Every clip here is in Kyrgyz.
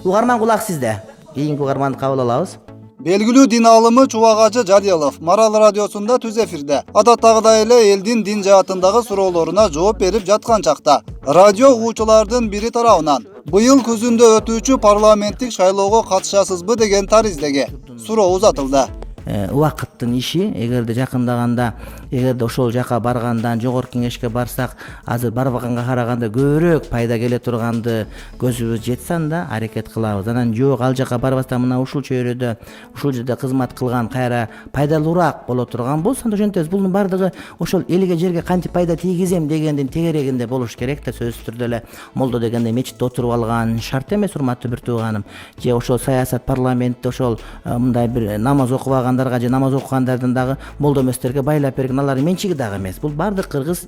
Угарман кулак сизде. Кийинки угарманды кабыл алабыз. Белгилүү дин алымы Чубак Жалилов Марал радиосунда түз эфирде адаттагыдай эле элдин дин жаатындагы суроолоруна жооп берип жаткан чакта радио угуучулардын бири тарабынан быйыл күзүндө өтүүчү парламенттик шайлоого катышасызбы деген тариздеги суроо узатылды. Убакыттын иши, эгерде жакындаганда, эгерде ошол жака баргандан жогорку кеңешке барсак, азыр барбаганга караганда көбүрөөк пайда келе турганды көзүбүз жетсе анда аракет кылабыз. Анан жок, ал жака барбастан мына ушул чөйрөдө, ушул жерде кызмат кылган кайра пайдалуураак боло турган болсо анда ошентебиз. Бунун бардыгы ошол элге жерге кантип пайда тийгизем дегендин тегерегинде болуш керек да. Сөзсүз түрдө эле молдо дегенде мечитте отуруп алган шарт эмес, урматтуу бир тууганым. Же ошол саясат парламентте ошол мындай бир намаз окубаган же намаз окугандардын дагы молдо эместерге байлап берген алардын менчиги дагы эмес. Бул бардык кыргыз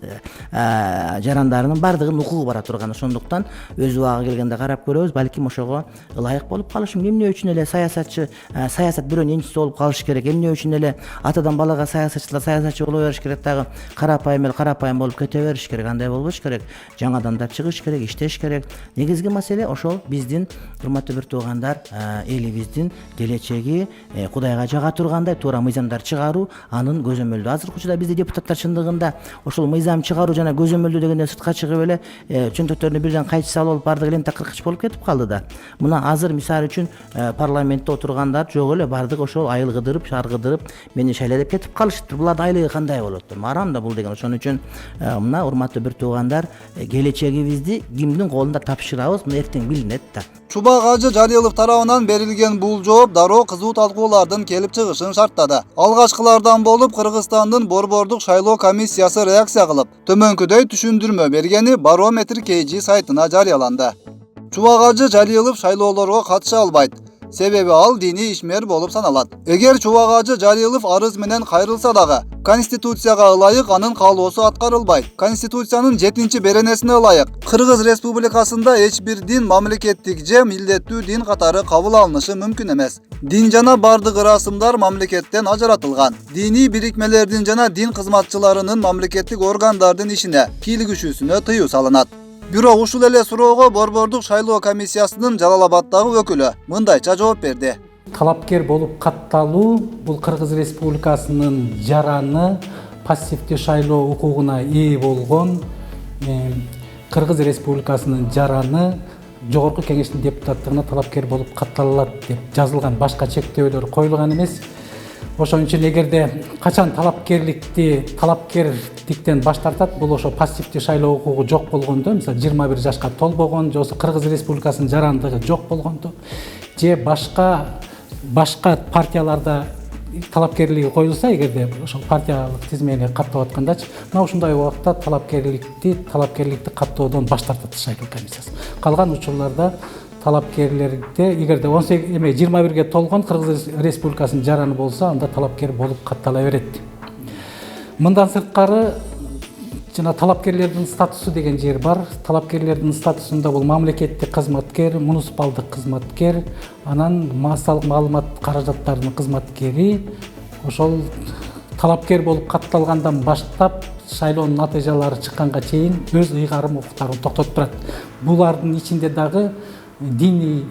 жарандарынын бардыгынын укугу бара турган. Ошондуктан өз убагы келгенде карап көрөбүз. Балким ошого ылайык болуп калышы мүмкүн. Эмне үчүн эле саясат бирөөнүн энчиси болуп калыш керек? Эмне үчүн эле атадан балага саясатчылар саясатчы боло бериш керек дагы карапайым болуп кете бериш керек? Андай болбош керек. Жаңадан да чыгыш керек, иштеш керек. Негизги маселе ошол биздин урматтуу бир туугандар, элибиздин келечеги Кудайга жага тургандай туура мыйзамдар чыгаруу, анын көзөмөлдөө. Азыркы учурда бизде депутаттар чындыгында ошол мыйзам чыгаруу жана көзөмөлдөө дегенде сыртка чыгып эле чөнтөктөрүнө бирден кайчы салып алып бардыгы лента кыркыч болуп кетип калды да. Мына азыр мисалы үчүн парламентте отургандар жок эле бардыгы ошол айылгыдырып, шаргыдырып, мени шайлай деп кетип калышыптыр. Булардын айлыгы кандай болот? Арам да бул деген. Ошон үчүн мына урматтуу бир туугандар, келечегибизди кимдин колунда тапшырабыз, мына эртең билинет да. Чубак Жалилов тарабынан берилген бул жооп дароо кызуу талкуулардын келип чыгышын шарттады. Алгачкылардан болуп Кыргызстандын борбордук шайлоо комиссиясы реакция кылып, төмөнкүдөй түшүндүрмө бергени Барометр KG сайтына жарыяланды. Чубак Жалилов шайлоолорго катыша албайт. Себеби ал диний ишмер болуп саналат. Эгер Чубак Жалилов арыз менен кайрылса дагы, Конституцияга ылайык анын каалоосу аткарылбайт. Конституциянын 7-беренесине ылайык Кыргыз Республикасында эч бир дин мамлекеттик же милдеттүү дин катары кабыл алынышы мүмкүн эмес. Дин жана бардык ырасымдар мамлекеттен ажыратылган. Диний бирикмелердин жана дин кызматчыларынын мамлекеттик органдардын ишине кийлигишүүсүнө тыюу салынат. Бирок ушул эле суроого борбордук шайлоо комиссиясынын Жалал Абаддагы өкүлү мындайча жооп берди. Талапкер болуп катталуу бул Кыргыз Республикасынын жараны пассивдүү шайлоо укугуна ээ болгон Кыргыз Республикасынын жараны жогорку кеңештин депутаттыгына талапкер болуп катталат деп жазылган, башка чектөөлөр коюлган эмес. Ошон үчүн эгерде качан талапкерликтен баш тартат, бул ошо пассивдүү шайлоо укугу жок болгондо, мисалы 21 жашка толбогон, же Кыргыз Республикасынын жарандыгы жок болгондо, же башка партияларда талапкерлиги коюлса, эгерде ошол партиялык тизмени каттап аткандачы, мына ушундай убакта талапкерликти каттоодон баш тартат шайлоо комиссиясы. Калган учурларда талапкерлерде эгерде 21 толгон Кыргыз Республикасынын жараны болсо, анда талапкер болуп каттала берет. Мындан сырткары жана талапкерлердин статусу деген жер бар. Талапкерлердин статусунда бул мамлекеттик кызматкер, муниципалдык кызматкер, анан массалык маалымат каражаттарынын кызматкери. Ошол талапкер болуп катталгандан баштап шайлоонун натыйжалары чыкканга чейин өз ыйгарым укуктарын токтотуп турат. Булардын ичинде дагы диний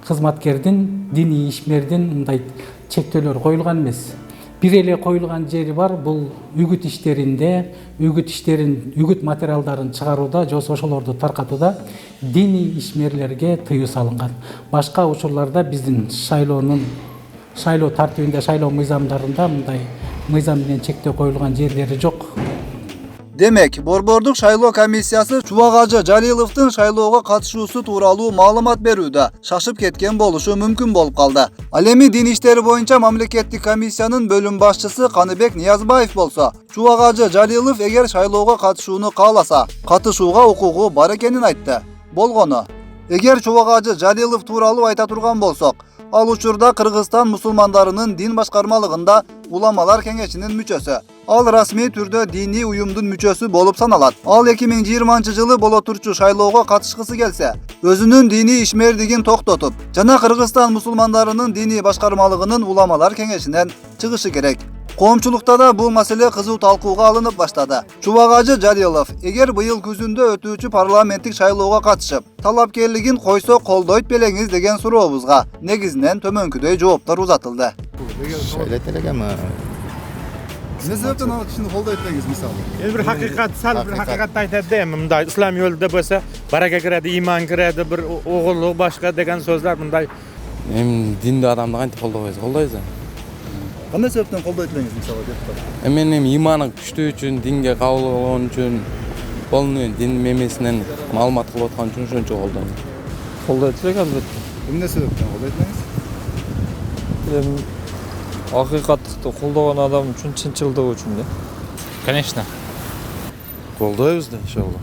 кызматкердин, диний ишмердин мындай чектөөлөр коюлган эмес. Бир эле коюлган жери бар, бул үгүт иштеринде, үгүт материалдарын чыгарууда, же ошолорду таркатууда диний ишмерлерге тыюу салынган. Башка учурларда биздин шайлоо тартибинде, шайлоо мыйзамдарында мындай мыйзам менен чектөө коюлган жерлери жок. Демек, борбордук шайлоо комиссиясы Чубак Жалиловдун шайлоого катышуусу тууралуу маалымат берүүдө шашып кеткен болушу мүмкүн болуп калды. Ал эми дин иштери боюнча мамлекеттик комиссиянын бөлүм башчысы Каныбек Ниязбаев болсо, Чубак Жалилов эгер шайлоого катышууну кааласа, катышууга укугу бар экенин айтты. Болгону, эгер Чубак Жалилов тууралуу айта турган болсок, ал учурда Кыргызстан мусулмандарынын дин башкармалыгында уламалар кеңешинин мүчөсү. Ал расмий түрдө диний уюмдун мүчөсү болуп саналат. Ал 2020-жылы боло турчу шайлоого катышкысы келсе, өзүнүн диний ишмердигин токтотуп, жана Кыргызстан мусулмандарынын диний башкармалыгынын уламалар кеңешинен чыгышы керек. Коомчулукта да бул маселе кызуу талкууга алынып баштады. Чубак Жалилов, эгер быйыл күзүндө өтүүчү парламенттик шайлоого катышып, талапкерлигин койсо колдойт белеңиз деген сурообузга негизинен төмөнкүдөй жооптор узатылды. Шайлайт элегем. Эмне себептен ал кишини колдойт деңиз мисалы? Endi bir haqiqat, sal bir haqiqatni aytadi ham, bunday islom yo'lida bo'lsa, baraka kiradi, iymon kiradi, bir o'g'illik boshqa degan so'zlar bunday. Эми динди адамды кантип колдобойбуз? Колдойбуз. Кандай себептен колдойт элеңиз мисалы депутат? Мен эми иманы күчтүү үчүн, динге кабыл болгон үчүн, полный дин мемесинен маалымат кылып аткан үчүн ошончо колдойм. Колдойт элек албетте. Эмне себептен колдойт элеңиз? Эми акыйкаттыкты колдогон адам үчүн чынчылдыгы үчүн да. Конечно. Колдойбуз да иншалла.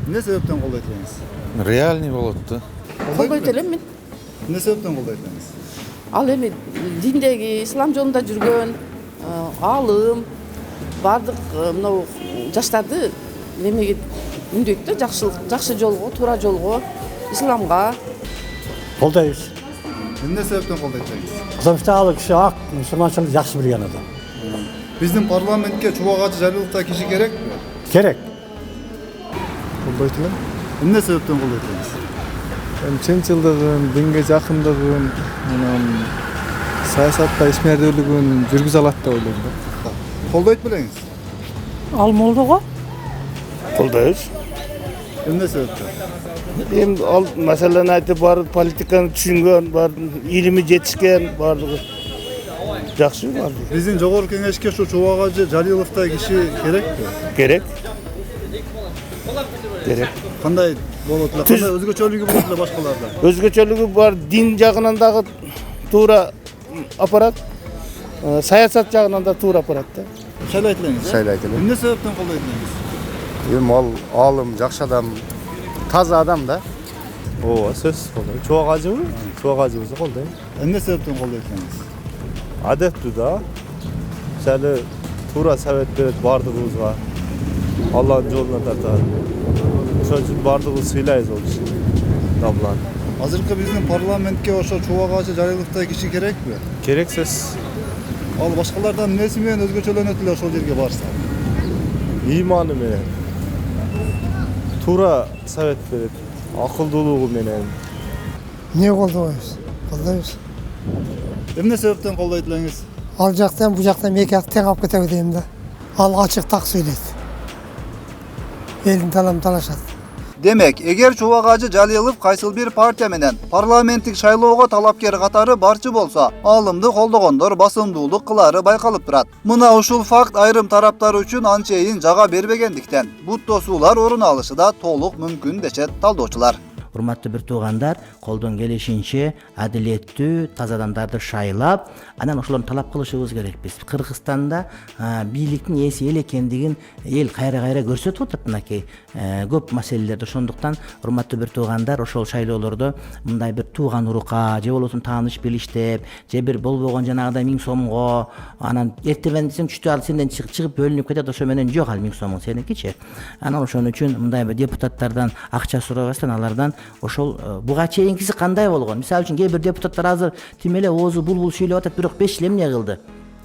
Эмне себептен колдойт элеңиз? Реальный болот да. Колдойт элем мен. Эмне себептен колдойт элеңиз? Ал эми диндеги ислам жолунда жүргөн алым баардык мынау жаштарды немеге үндөйт да, жакшы жолго, туура жолго, исламга. Колдойбуз. Эмне себептен колдойт элеңиз? Кызымча ал киши ак мусулманчылыкты жакшы билген адам. Биздин парламентке Чубак Жалиловтай киши керекпи? Керек. Колдойт элем. Эмне себептен колдойт элеңиз? Эми чынчылдыгын, динге жакындыгын, анан саясатта ишмердүүлүгүн жүргүзө алат деп ойлойм да. Колдойт белеңиз? Ал молдого? Колдойбуз. Эмне себептен? Эми ал маселени айтып бар политиканы түшүнгөн, бар илими жетишкен, бардыгы жакшы бардыгы. Биздин жогорку кеңешке ушу Чубак Жалиловтай киши керекпи? Керек. Керек. Кандай болот эле? Кандай өзгөчөлүгү болот эле башкаларда? Өзгөчөлүгү бар, дин жагынан дагы туура аппарат, саясат жагынан да туура аппарат да. Шайлайт элеңиз? Шайлайт элем. Эмне себептен колдойт элеңиз? Эми ал алым, жакшы адам, таза адам да. Ооба, сөзсүз колдойм. Чубак ажыбызды колдойм. Эмне себептен колдойт элеңиз? Адеттүү да. Мисалы туура совет берет бардыгыбызга. Алланын жолуна тартат. Ошон үчүн бардыгыбыз сыйлайбыз ол кишини. Даблан. Азыркы биздин парламентке ошо Чубак Жалиловтай киши керекпи? Керек сөз. Ал башкалардан эмнеси менен өзгөчөлөнөт эле ошол жерге барса? Иманы менен. Туура совет берет. Акылдуулугу менен. Не колдойбуз? Колдойбуз. Эмне себептен колдойт элеңиз? Ал жактан бу жактан эки ак тең алып кетеби дейм да. Ал ачык так сүйлөйт. Элдин талам талашат. Демек, эгер Чубак Жалилов кайсыл бир партия менен парламенттик шайлоого талапкер катары барчы болсо, алымды колдогондор басымдуулук кылары байкалып турат. Мына ушул факт айрым тараптар үчүн анчейин жага бербегендиктен, буттосуулар орун алышы да толук мүмкүн дешет талдоочулар. Урматтуу бир туугандар, колдон келишинче адилеттүү, таза адамдарды шайлап, анан ошолорду талап кылышыбыз керекпиз. Кыргызстанда бийликтин ээси эл экендигин эл кайра көрсөтүп атат мынакей көп маселелерди. Ошондуктан урматтуу бир туугандар, ошол шайлоолордо мындай бир тууган урукка, же болбосо тааныш билиштеп, же бир болбогон жанагыдай 1000 сомго, анан эртең сен түштү ал сенден чыгып бөлүнүп кетет, ошо менен жок ал 1000 сомуң сеникичи. Анан ошон үчүн мындай бир депутаттардан акча сурабастан алардан ошол буга чейинкиси кандай болгон? Мисалы үчүн кээ бир депутаттар азыр тим эле оозу булбул сүйлөп атат, бирок 5 жыл эмне кылды?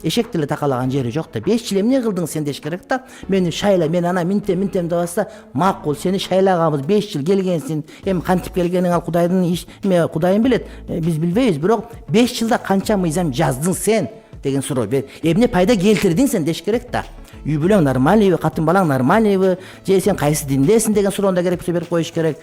Эшек деле такалаган жери жок да. 5 жыл эмне кылдың сен деш керек да. Мени шайла, мен ана минтем деп басса, макул, сени шайлаганбыз, 5 жыл келгенсиң. Эми кантип келгениң ал Кудайдын иш, Кудайым билет. Биз билбейбиз, бирок 5 жылда канча мыйзам жаздың сен деген суроо. Эмне пайда келтирдиң сен деш керек да. Үй бүлөң нормальныйбы, катын балаң нормальныйбы, же сен кайсы диндесиң деген суроону да керек болсо берип коюш керек.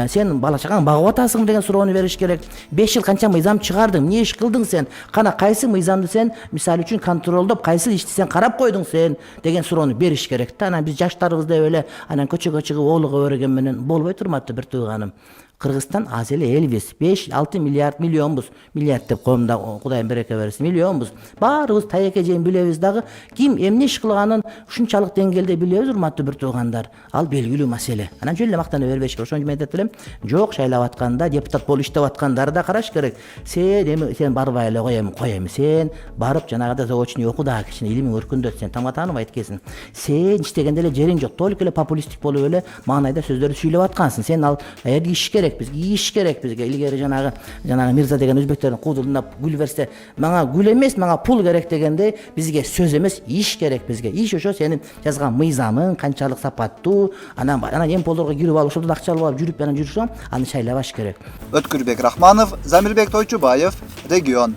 Сен бала чагаң багып атасың деген суроону бериш керек. 5 жыл канча мыйзам чыгардың, эмне иш кылдың сен? Кана кайсы мыйзамды сен мисалы үчүн контролдоп, кайсы ишти сен карап койдуң сен деген суроону бериш керек да. Анан биз жаштарыбыз деп эле анан көчөгө чыгып оолуга берген менен болбойт, урматтуу бир тууганым. Кыргызстан аз эле элбиз. 5-6 миллионбуз. Миллиард деп коомда Кудайым береке берсин. Миллионбуз. Баарыбыз таяке жейин билебиз дагы. Ким эмне иш кылганын ушунчалык деңгээлде билебиз, урматтуу бир туугандар. Ал белгилүү маселе. Анан жөн эле мактана бербеш керек. Ошон үчүн мен айтып элем, жок шайлап атканда, депутат болуп иштеп аткандарды да караш керек. Сен барбай эле коем. Сен барып жанагыда заочный оку да кичине илимиң өркүндөт. Сен тамга тааныбайт экенсиң. Сен иштегенде эле жериң жок. Толук эле популисттик болуп эле маанайда сөздөрдү сүйлөп аткансың. Сен ал иш керек. керек бизге, иш керек бизге. Илгери жанагы Мирза деген өзбектердин куудулунда гүл берсе, мага гүл эмес, мага пул керек дегендей, бизге сөз эмес, иш керек бизге. Иш ошо сенин жазган мыйзамың канчалык сапаттуу, анан эмполдорго кирип алып, ошолдон акча алып жүрүп анан жүрүшөң, аны шайлабаш керек. Өткүрбек Рахманов, Замирбек Тойчубаев, Регион.